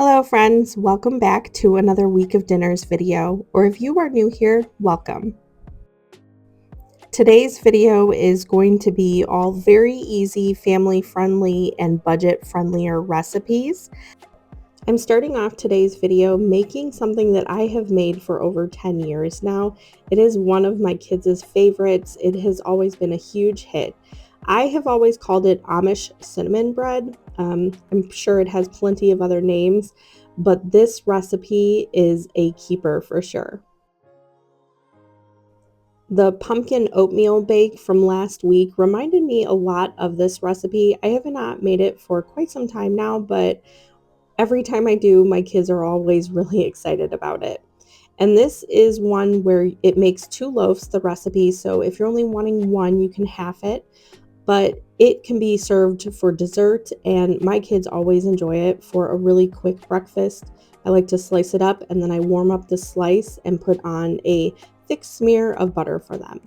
Hello friends, welcome back to another week of dinners video, or if you are new here, welcome. Today's video is going to be all very easy, family friendly, and budget friendlier recipes. I'm starting off today's video making something that I have made for over 10 years now. It is one of my kids' favorites. It has always been a huge hit. I have always called it Amish cinnamon bread. I'm sure it has plenty of other names, but this recipe is a keeper for sure. The pumpkin oatmeal bake from last week reminded me a lot of this recipe. I have not made it for quite some time now, but every time I do, my kids are always really excited about it. And this is one where it makes 2 loaves, the recipe, so if you're only wanting one, you can half it. But it can be served for dessert, and my kids always enjoy it for a really quick breakfast. I like to slice it up, and then I warm up the slice and put on a thick smear of butter for them.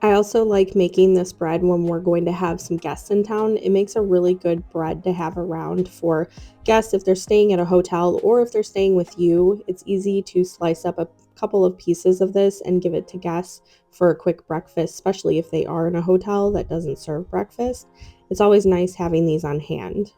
I also like making this bread when we're going to have some guests in town. It makes a really good bread to have around for guests if they're staying at a hotel or if they're staying with you. It's easy to slice up a couple of pieces of this and give it to guests for a quick breakfast, especially if they are in a hotel that doesn't serve breakfast. It's always nice having these on hand.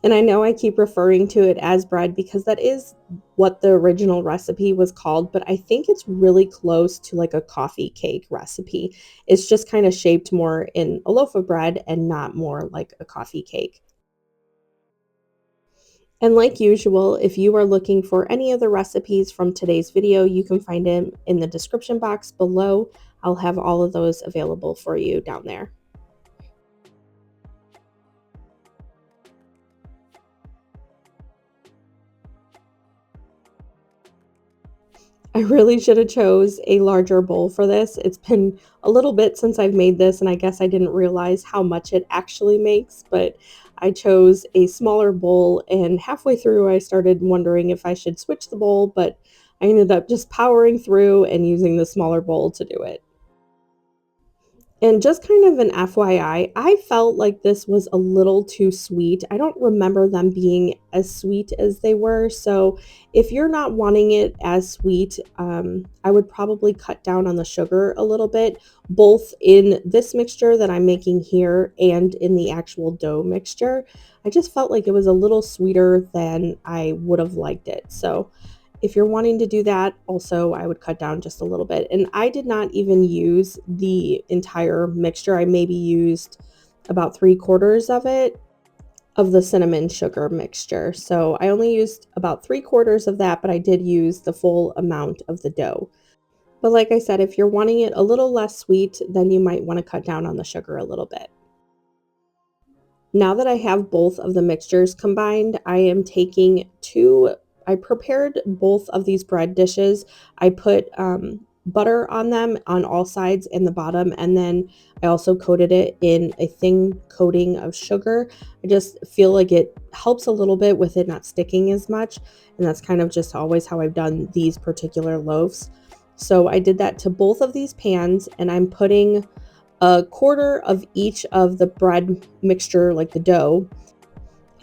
And I know I keep referring to it as bread because that is what the original recipe was called, but I think it's really close to like a coffee cake recipe. It's just kind of shaped more in a loaf of bread and not more like a coffee cake. And like usual, if you are looking for any of the recipes from today's video, you can find them in the description box below. I'll have all of those available for you down there. I really should have chose a larger bowl for this. It's been a little bit since I've made this, and I guess I didn't realize how much it actually makes, but I chose a smaller bowl, and halfway through I started wondering if I should switch the bowl, but I ended up just powering through and using the smaller bowl to do it. And just kind of an FYI, I felt like this was a little too sweet. I don't remember them being as sweet as they were. So if you're not wanting it as sweet, I would probably cut down on the sugar a little bit, both in this mixture that I'm making here and in the actual dough mixture. I just felt like it was a little sweeter than I would have liked it. So if you're wanting to do that, also, I would cut down just a little bit. And I did not even use the entire mixture. I maybe used about 3/4 of it, of the cinnamon sugar mixture. So I only used about 3/4 of that, but I did use the full amount of the dough. But like I said, if you're wanting it a little less sweet, then you might want to cut down on the sugar a little bit. Now that I have both of the mixtures combined, I prepared both of these bread dishes. I put butter on them on all sides and the bottom, and then I also coated it in a thin coating of sugar. I just feel like it helps a little bit with it not sticking as much, and that's kind of just always how I've done these particular loaves. So I did that to both of these pans, and I'm putting 1/4 of each of the bread mixture, like the dough,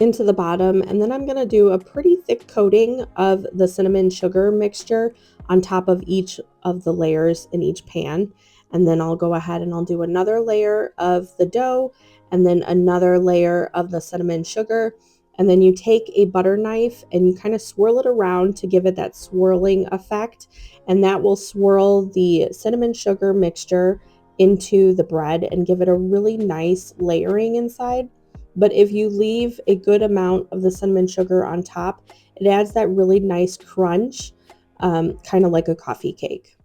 into the bottom, and then I'm going to do a pretty thick coating of the cinnamon sugar mixture on top of each of the layers in each pan. And then I'll go ahead and I'll do another layer of the dough and then another layer of the cinnamon sugar. And then you take a butter knife and you kind of swirl it around to give it that swirling effect, and that will swirl the cinnamon sugar mixture into the bread and give it a really nice layering inside. But if you leave a good amount of the cinnamon sugar on top, it adds that really nice crunch, kind of like a coffee cake.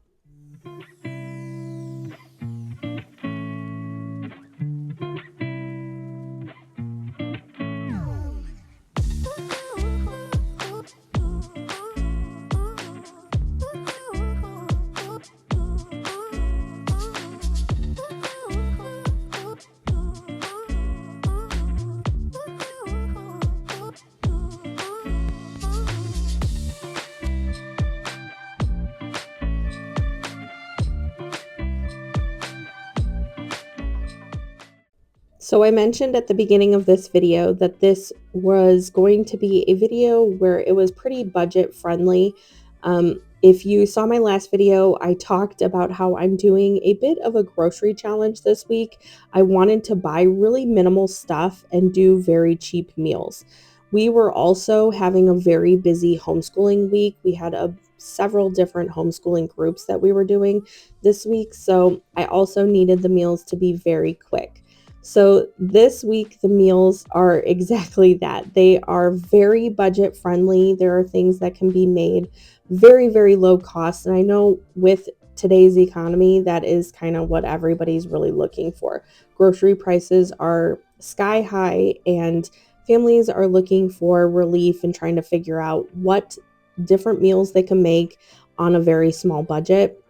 So I mentioned at the beginning of this video that this was going to be a video where it was pretty budget friendly. If you saw my last video, I talked about how I'm doing a bit of a grocery challenge this week. I wanted to buy really minimal stuff and do very cheap meals. We were also having a very busy homeschooling week. We had several different homeschooling groups that we were doing this week, so I also needed the meals to be very quick. So this week, the meals are exactly that. They are very budget friendly. There are things that can be made very, very low cost. And I know with today's economy, that is kind of what everybody's really looking for. Grocery prices are sky high, and families are looking for relief and trying to figure out what different meals they can make on a very small budget.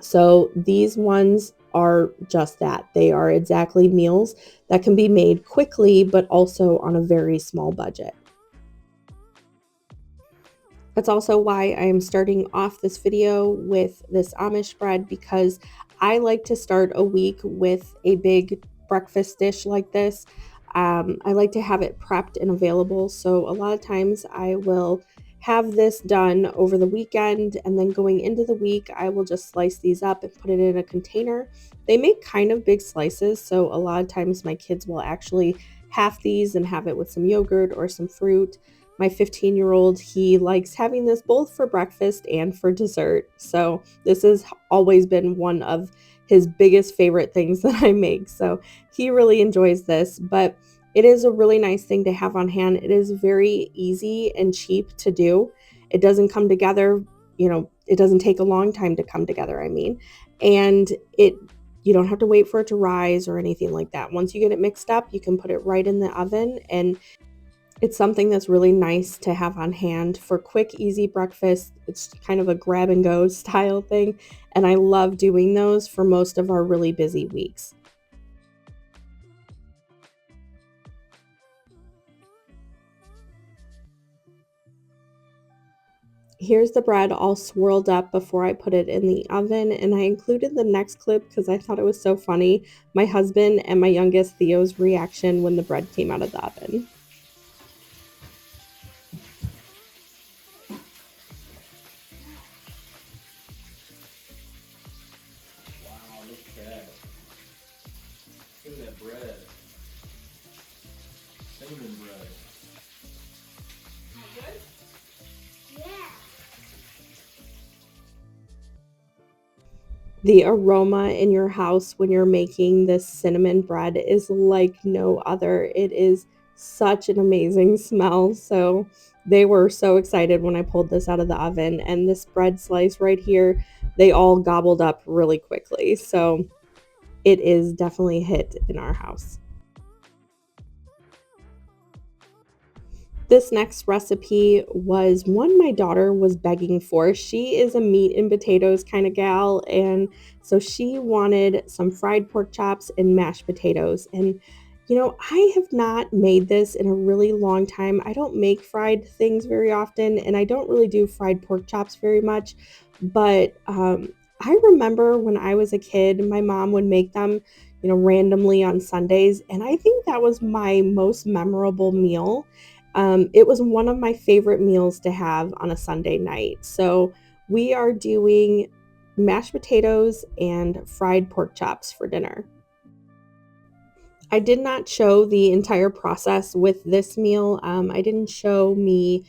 So these ones are just that. They are exactly meals that can be made quickly, but also on a very small budget. That's also why I am starting off this video with this Amish bread, because I like to start a week with a big breakfast dish like this. I like to have it prepped and available. So a lot of times I will have this done over the weekend, and then going into the week, I will just slice these up and put it in a container. They make kind of big slices, so a lot of times my kids will actually half these and have it with some yogurt or some fruit. My 15-year-old, he likes having this both for breakfast and for dessert. So this has always been one of his biggest favorite things that I make. So he really enjoys this, but it is a really nice thing to have on hand. It is very easy and cheap to do. It doesn't come together, it doesn't take a long time to come together, and you don't have to wait for it to rise or anything like that. Once you get it mixed up, you can put it right in the oven, and it's something that's really nice to have on hand for quick, easy breakfast. It's kind of a grab and go style thing, and I love doing those for most of our really busy weeks. Here's the bread all swirled up before I put it in the oven, and I included the next clip because I thought it was so funny. My husband and my youngest Theo's reaction when the bread came out of the oven. Wow, look at that. Look at that bread. Cinnamon bread. Good? Yeah. The aroma in your house when you're making this cinnamon bread is like no other. It is such an amazing smell. So they were so excited when I pulled this out of the oven, and this bread slice right here, they all gobbled up really quickly. So it is definitely a hit in our house. This next recipe was one my daughter was begging for. She is a meat and potatoes kind of gal, and so she wanted some fried pork chops and mashed potatoes. And I have not made this in a really long time. I don't make fried things very often, and I don't really do fried pork chops very much. But I remember when I was a kid, my mom would make them, randomly on Sundays, and I think that was my most memorable meal. It was one of my favorite meals to have on a Sunday night. So we are doing mashed potatoes and fried pork chops for dinner. I did not show the entire process with this meal. I didn't show me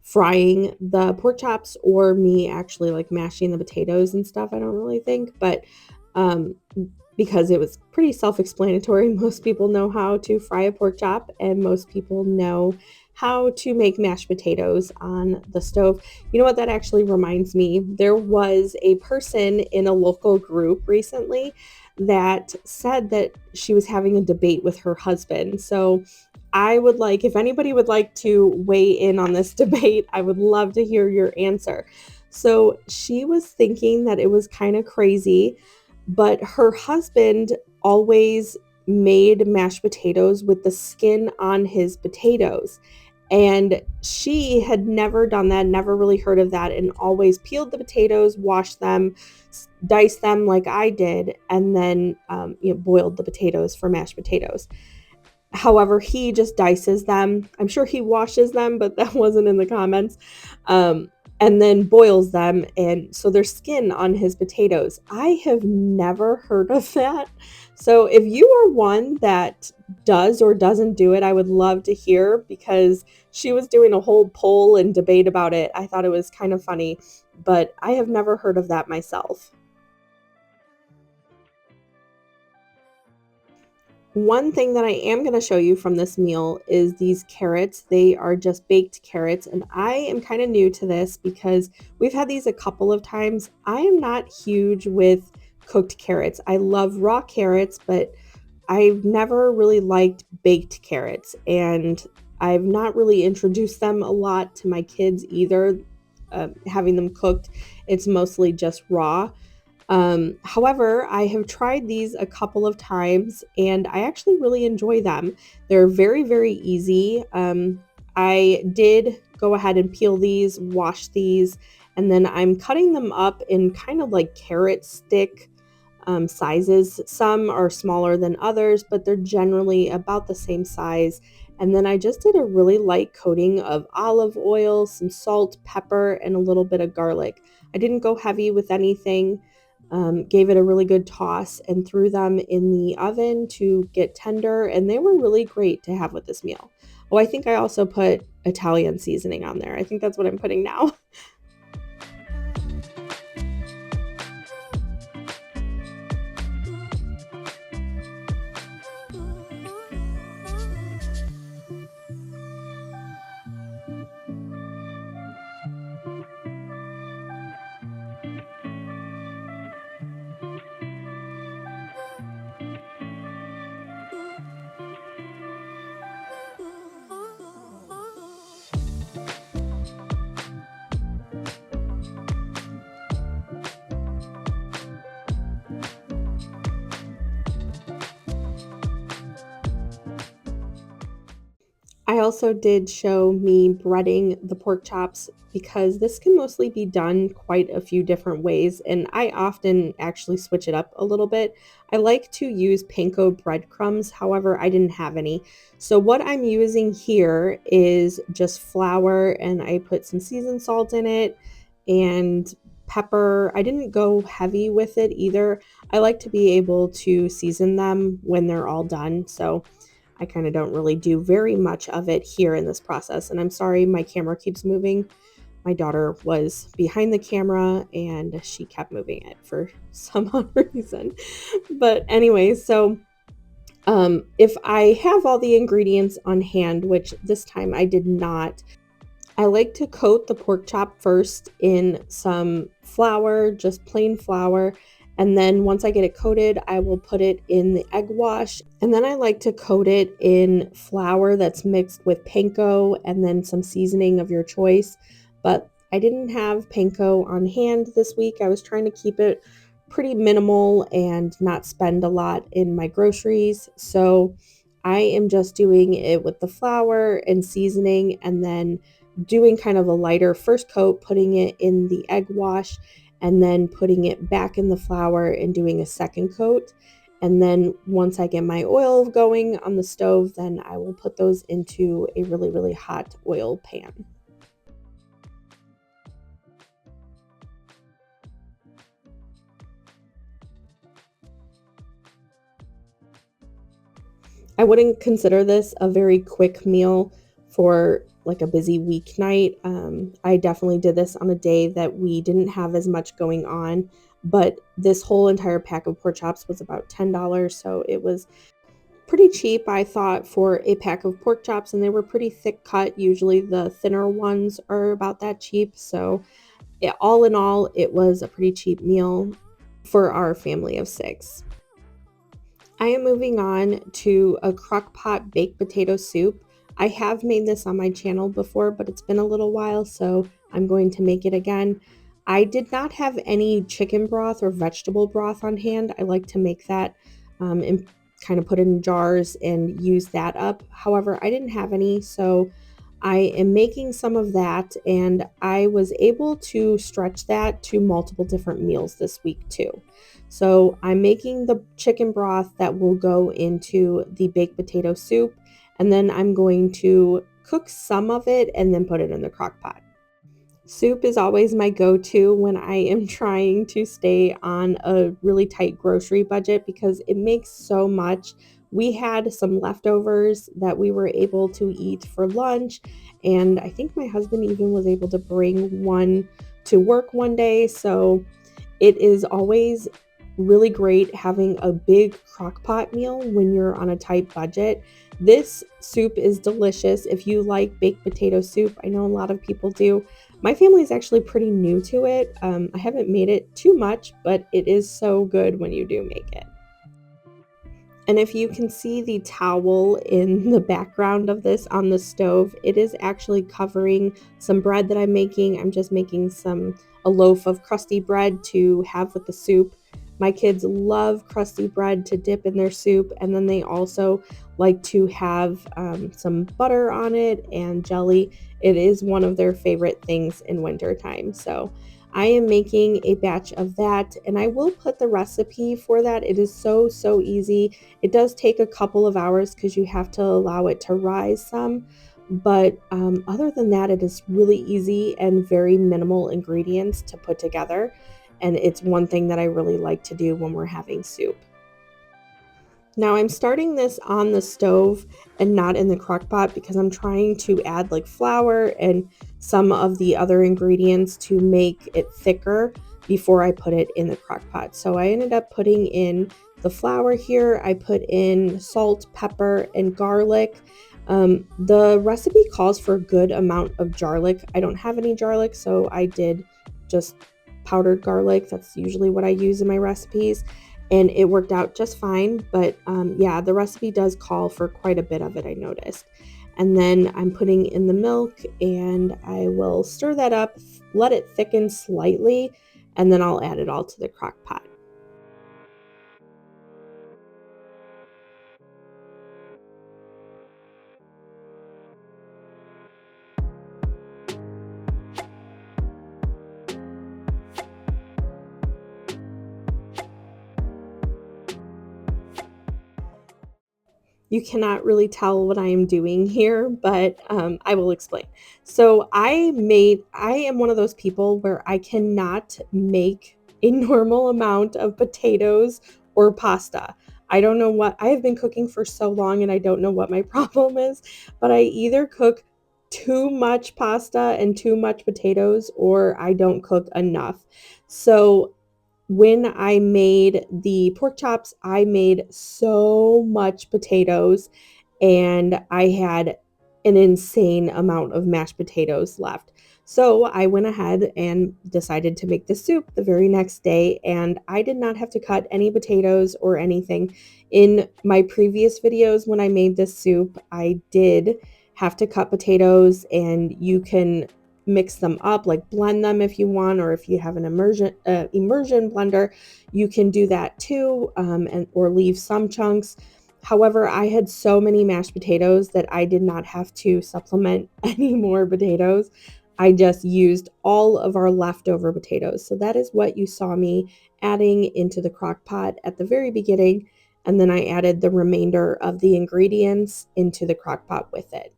frying the pork chops or me actually like mashing the potatoes and stuff, I don't really think, but um, because it was pretty self-explanatory. Most people know how to fry a pork chop, and most people know how to make mashed potatoes on the stove. You know what, that actually reminds me, there was a person in a local group recently that said that she was having a debate with her husband. So I would like, if anybody would like to weigh in on this debate, I would love to hear your answer. So she was thinking that it was kind of crazy, but her husband always made mashed potatoes with the skin on his potatoes. And she had never done that, never really heard of that, and always peeled the potatoes, washed them, diced them like I did, and then boiled the potatoes for mashed potatoes. However, he just dices them. I'm sure he washes them, but that wasn't in the comments. And then boils them, and so there's skin on his potatoes. I have never heard of that. So if you are one that does or doesn't do it, I would love to hear, because she was doing a whole poll and debate about it. I thought it was kind of funny, but I have never heard of that myself. One thing that I am going to show you from this meal is these carrots. They are just baked carrots, and I am kind of new to this because we've had these a couple of times. I am not huge with cooked carrots. I love raw carrots, but I've never really liked baked carrots, and I've not really introduced them a lot to my kids either. Having them cooked, it's mostly just raw. However, I have tried these a couple of times and I actually really enjoy them. They're very, very easy. I did go ahead and peel these, wash these, and then I'm cutting them up in kind of like carrot stick sizes. Some are smaller than others, but they're generally about the same size. And then I just did a really light coating of olive oil, some salt, pepper, and a little bit of garlic. I didn't go heavy with anything. Gave it a really good toss and threw them in the oven to get tender, and they were really great to have with this meal. Oh, I think I also put Italian seasoning on there. I think that's what I'm putting now. I also did show me breading the pork chops because this can mostly be done quite a few different ways, and I often actually switch it up a little bit. I like to use panko breadcrumbs, however, I didn't have any. So what I'm using here is just flour, and I put some seasoned salt in it and pepper. I didn't go heavy with it either. I like to be able to season them when they're all done, so I kind of don't really do very much of it here in this process. And I'm sorry, my camera keeps moving. My daughter was behind the camera and she kept moving it for some odd reason. But anyway, so if I have all the ingredients on hand, which this time I did not, I like to coat the pork chop first in some flour, just plain flour. And then once I get it coated, I will put it in the egg wash. And then I like to coat it in flour that's mixed with panko and then some seasoning of your choice. But I didn't have panko on hand this week. I was trying to keep it pretty minimal and not spend a lot in my groceries. So I am just doing it with the flour and seasoning, and then doing kind of a lighter first coat, putting it in the egg wash, and then putting it back in the flour and doing a second coat. And then once I get my oil going on the stove, then I will put those into a really, really hot oil pan. I wouldn't consider this a very quick meal for like a busy weeknight. I definitely did this on a day that we didn't have as much going on, but this whole entire pack of pork chops was about $10, so it was pretty cheap, I thought, for a pack of pork chops, and they were pretty thick cut. Usually the thinner ones are about that cheap, so all in all, it was a pretty cheap meal for our family of 6. I am moving on to a Crockpot baked potato soup. I have made this on my channel before, but it's been a little while, so I'm going to make it again. I did not have any chicken broth or vegetable broth on hand. I like to make that and kind of put it in jars and use that up. However, I didn't have any, so I am making some of that, and I was able to stretch that to multiple different meals this week too. So I'm making the chicken broth that will go into the baked potato soup, and then I'm going to cook some of it and then put it in the crock pot. Soup is always my go-to when I am trying to stay on a really tight grocery budget because it makes so much. We had some leftovers that we were able to eat for lunch, and I think my husband even was able to bring one to work one day. So it is always really great having a big crock pot meal when you're on a tight budget. This soup is delicious if you like baked potato soup. I know a lot of people do. My family is actually pretty new to it. I haven't made it too much, but it is so good when you do make it. And if you can see the towel in the background of this on the stove, it is actually covering some bread that I'm making. I'm just making a loaf of crusty bread to have with the soup. My kids love crusty bread to dip in their soup, and then they also like to have some butter on it and jelly. It is one of their favorite things in wintertime. So I am making a batch of that, and I will put the recipe for that. It is so easy. It does take a couple of hours because you have to allow it to rise some, but other than that, it is really easy and very minimal ingredients to put together, and it's one thing that I really like to do when we're having soup. Now I'm starting this on the stove and not in the crock pot because I'm trying to add like flour and some of the other ingredients to make it thicker before I put it in the crock pot. So I ended up putting in the flour here. I put in salt, pepper, and garlic. The recipe calls for a good amount of garlic. I don't have any garlic, so I did just powdered garlic. That's usually what I use in my recipes, and it worked out just fine. But yeah, the recipe does call for quite a bit of it, I noticed. And then I'm putting in the milk, and I will stir that up, let it thicken slightly, and then I'll add it all to the crock pot. You cannot really tell what I am doing here, but I will explain. So I am one of those people where I cannot make a normal amount of potatoes or pasta. I don't know what I have been cooking for so long, and I don't know what my problem is, but I either cook too much pasta and too much potatoes, or I don't cook enough. So when I made the pork chops, I made so much potatoes, and I had an insane amount of mashed potatoes left. So I went ahead and decided to make the soup the very next day, and I did not have to cut any potatoes or anything. In my previous videos, when I made this soup, I did have to cut potatoes, and you can mix them up, like blend them if you want, or if you have an immersion blender, you can do that too, and or leave some chunks. However, I had so many mashed potatoes that I did not have to supplement any more potatoes. I just used all of our leftover potatoes. So that is what you saw me adding into the crock pot at the very beginning. And then I added the remainder of the ingredients into the crock pot with it.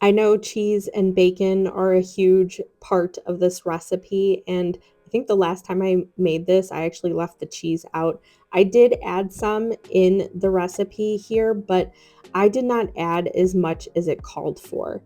I know cheese and bacon are a huge part of this recipe, and I think the last time I made this, I actually left the cheese out. I did add some in the recipe here, but I did not add as much as it called for.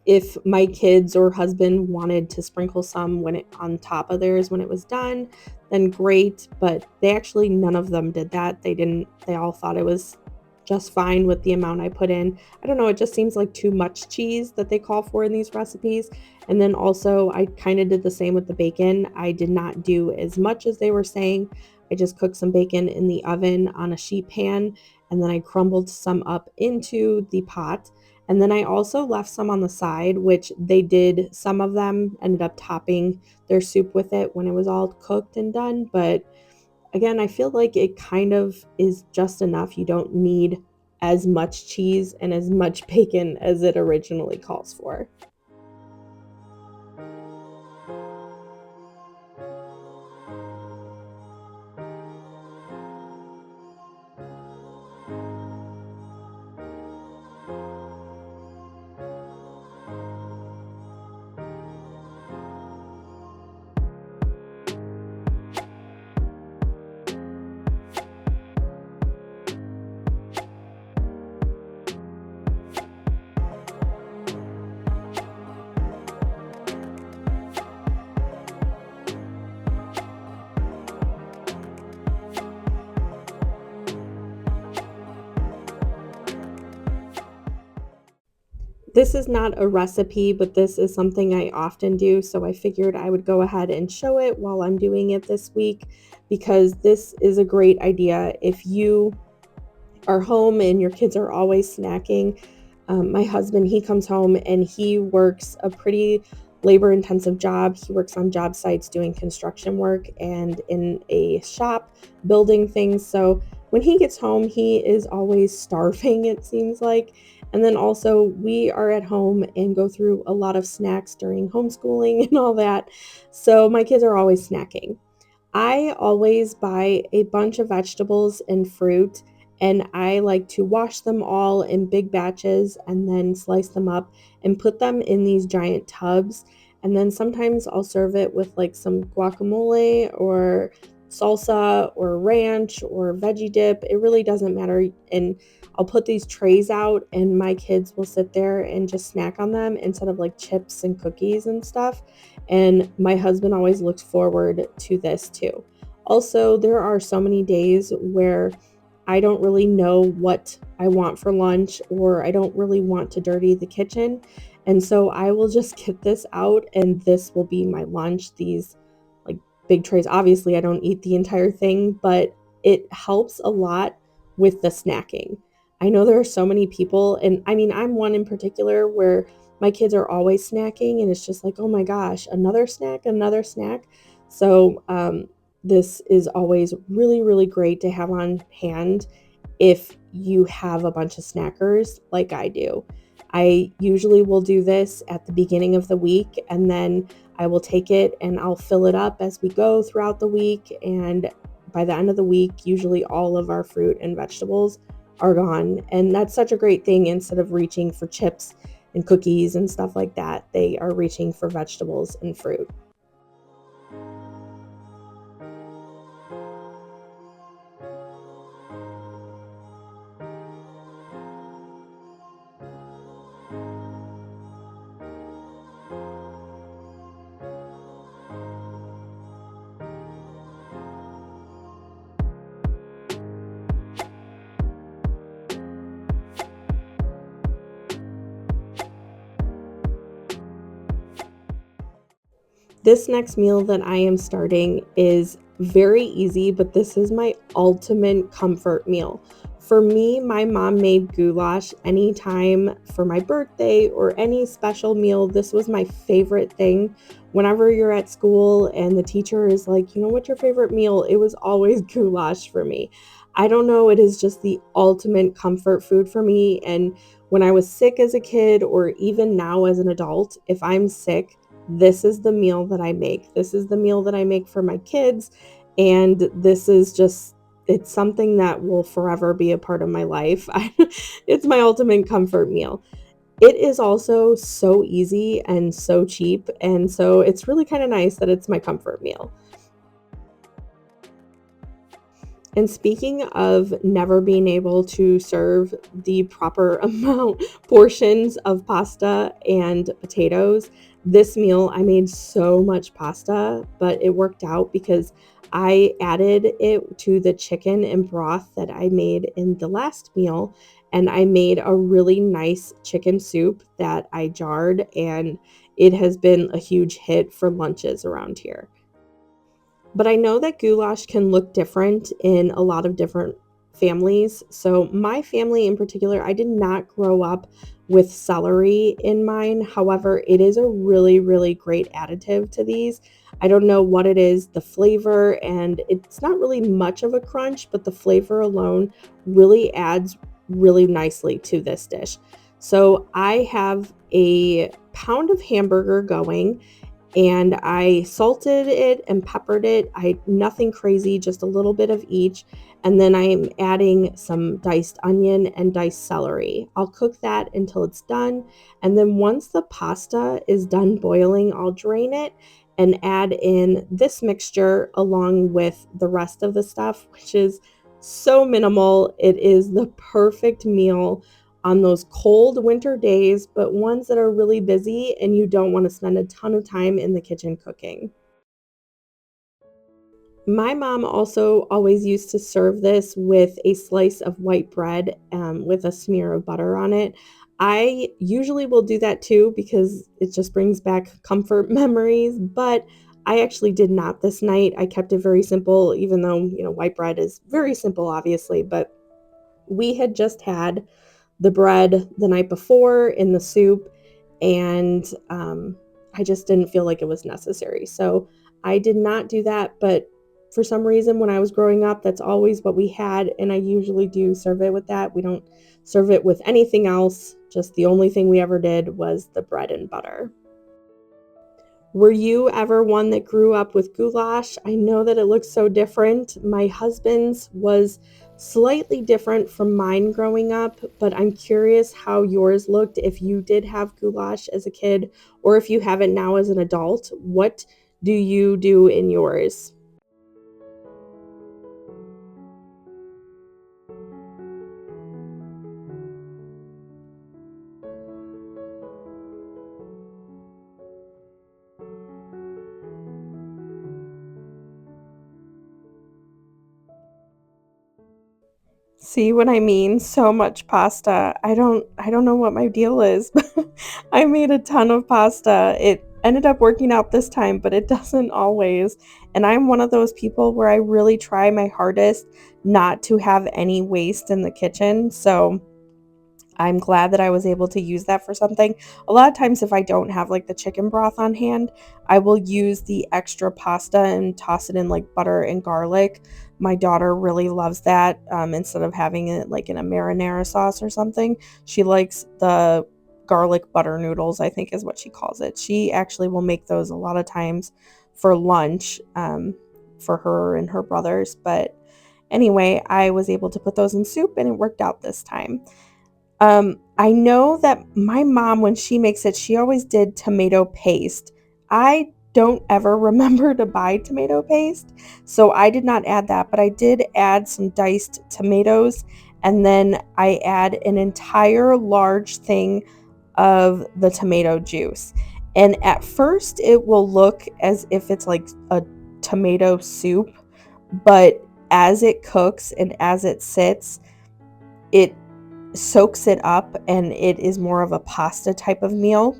If my kids or husband wanted to sprinkle some when it on top of theirs when it was done, then great. But they actually none of them did that. They didn't. They all thought it was just fine with the amount I put in. I don't know, it just seems like too much cheese that they call for in these recipes. And then also, I kind of did the same with the bacon. I did not do as much as they were saying. I just cooked some bacon in the oven on a sheet pan, and then I crumbled some up into the pot. And then I also left some on the side, which they did, some of them ended up topping their soup with it when it was all cooked and done. But again, I feel like it kind of is just enough. You don't need as much cheese and as much bacon as it originally calls for. This is not a recipe, but this is something I often do, so I figured I would go ahead and show it while I'm doing it this week because this is a great idea if you are home and your kids are always snacking. My husband, he comes home and he works a pretty labor intensive job. He works on job sites doing construction work and in a shop building things. So when he gets home, he is always starving, it seems like. And then also, we are at home and go through a lot of snacks during homeschooling and all that. So my kids are always snacking. I always buy a bunch of vegetables and fruit, and I like to wash them all in big batches and then slice them up and put them in these giant tubs. And then sometimes I'll serve it with like some guacamole or salsa or ranch or veggie dip. It really doesn't matter. And I'll put these trays out, and my kids will sit there and just snack on them instead of like chips and cookies and stuff. And my husband always looks forward to this too. Also, there are so many days where I don't really know what I want for lunch, or I don't really want to dirty the kitchen. And so I will just get this out, and this will be my lunch. These like big trays. Obviously, I don't eat the entire thing, but it helps a lot with the snacking. I know there are so many people, and I mean, I'm one in particular where my kids are always snacking, and it's just like, oh my gosh, another snack, another snack. So, this is always really, really great to have on hand if you have a bunch of snackers like I do. I usually will do this at the beginning of the week, and then I will take it and I'll fill it up as we go throughout the week. And by the end of the week, usually all of our fruit and vegetables are gone. And that's such a great thing. Instead of reaching for chips and cookies and stuff like that, they are reaching for vegetables and fruit. This next meal that I am starting is very easy, but this is my ultimate comfort meal. For me, my mom made goulash anytime for my birthday or any special meal. This was my favorite thing. Whenever you're at school and the teacher is like, what's your favorite meal? It was always goulash for me. I don't know, it is just the ultimate comfort food for me. And when I was sick as a kid, or even now as an adult, if I'm sick, this is the meal that I make. This is the meal that I make for my kids. And this is just, it's something that will forever be a part of my life. It's my ultimate comfort meal. It is also so easy and so cheap. And so it's really kind of nice that it's my comfort meal. And speaking of never being able to serve the proper amount portions of pasta and potatoes, this meal I made so much pasta, but it worked out because I added it to the chicken and broth that I made in the last meal, and I made a really nice chicken soup that I jarred, and it has been a huge hit for lunches around here. But I know that goulash can look different in a lot of different families. So my family in particular, I did not grow up with celery in mine. However, it is a really, really great additive to these. I don't know what it is, the flavor, and it's not really much of a crunch, but the flavor alone really adds really nicely to this dish. So I have a pound of hamburger going, and I salted it and peppered it. Nothing crazy, just a little bit of each. And then I'm adding some diced onion and diced celery. I'll cook that until it's done. And then once the pasta is done boiling, I'll drain it and add in this mixture along with the rest of the stuff, which is so minimal. It is the perfect meal on those cold winter days, but ones that are really busy and you don't want to spend a ton of time in the kitchen cooking. My mom also always used to serve this with a slice of white bread with a smear of butter on it. I usually will do that too because it just brings back comfort memories, but I actually did not this night. I kept it very simple, even though, white bread is very simple, obviously, but we had just had the bread the night before in the soup, and I just didn't feel like it was necessary. So I did not do that, but for some reason, when I was growing up, that's always what we had, and I usually do serve it with that. We don't serve it with anything else, just the only thing we ever did was the bread and butter. Were you ever one that grew up with goulash? I know that it looks so different. My husband's was slightly different from mine growing up, but I'm curious how yours looked if you did have goulash as a kid or if you have it now as an adult. What do you do in yours? See what I mean? So much pasta. I don't know what my deal is. But I made a ton of pasta. It ended up working out this time, but it doesn't always. And I'm one of those people where I really try my hardest not to have any waste in the kitchen. So I'm glad that I was able to use that for something. A lot of times, if I don't have like the chicken broth on hand, I will use the extra pasta and toss it in like butter and garlic. My daughter really loves that. Instead of having it like in a marinara sauce or something, she likes the garlic butter noodles, I think is what she calls it. She actually will make those a lot of times for lunch for her and her brothers. But anyway, I was able to put those in soup and it worked out this time. I know that my mom, when she makes it, she always did tomato paste. I don't ever remember to buy tomato paste, so I did not add that, but I did add some diced tomatoes, and then I add an entire large thing of the tomato juice. And at first, it will look as if it's like a tomato soup, but as it cooks and as it sits, it soaks it up and it is more of a pasta type of meal.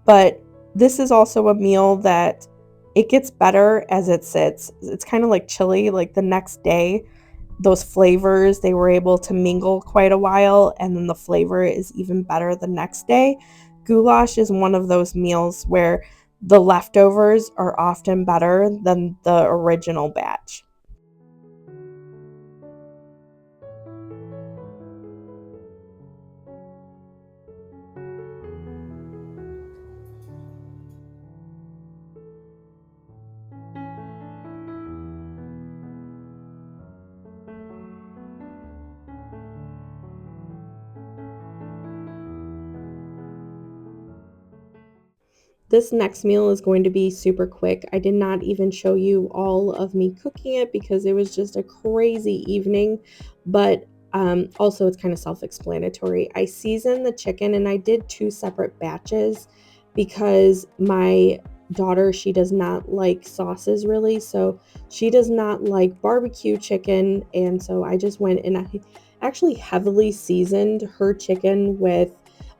But this is also a meal that it gets better as it sits. It's kind of like chili, like the next day, those flavors, they were able to mingle quite a while, and then the flavor is even better the next day. Goulash is one of those meals where the leftovers are often better than the original batch. This next meal is going to be super quick. I did not even show you all of me cooking it because it was just a crazy evening, but also it's kind of self-explanatory. I seasoned the chicken and I did two separate batches because my daughter, she does not like sauces really, so she does not like barbecue chicken, and so I just went and I actually heavily seasoned her chicken with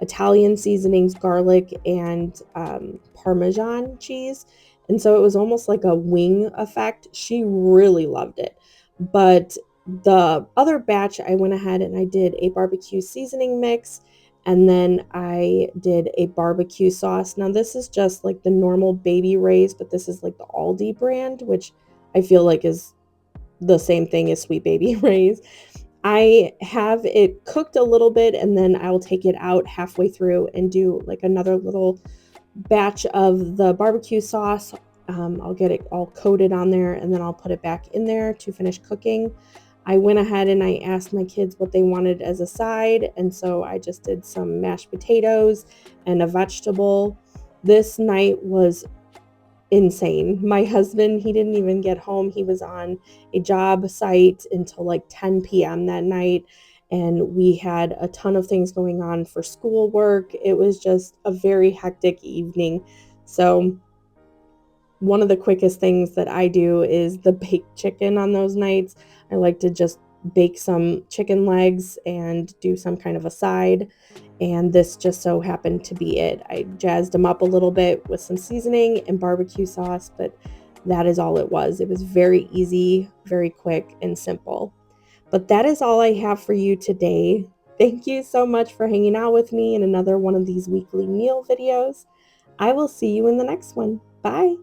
Italian seasonings, garlic, and Parmesan cheese. And so it was almost like a wing effect. She really loved it. But the other batch, I went ahead and I did a barbecue seasoning mix, and then I did a barbecue sauce. Now this is just like the normal Baby Ray's, but this is like the Aldi brand, which I feel like is the same thing as Sweet Baby Ray's. I have it cooked a little bit, and then I'll take it out halfway through and do like another little batch of the barbecue sauce. I'll get it all coated on there, and then I'll put it back in there to finish cooking. I went ahead and I asked my kids what they wanted as a side, and so I just did some mashed potatoes and a vegetable. This night was insane. My husband, he didn't even get home. He was on a job site until like 10 p.m. that night, and we had a ton of things going on for schoolwork. It was just a very hectic evening. So one of the quickest things that I do is the baked chicken on those nights. I like to just bake some chicken legs and do some kind of a side. And this just so happened to be it. I jazzed them up a little bit with some seasoning and barbecue sauce, but that is all it was. It was very easy, very quick, and simple. But that is all I have for you today. Thank you so much for hanging out with me in another one of these weekly meal videos. I will see you in the next one. Bye.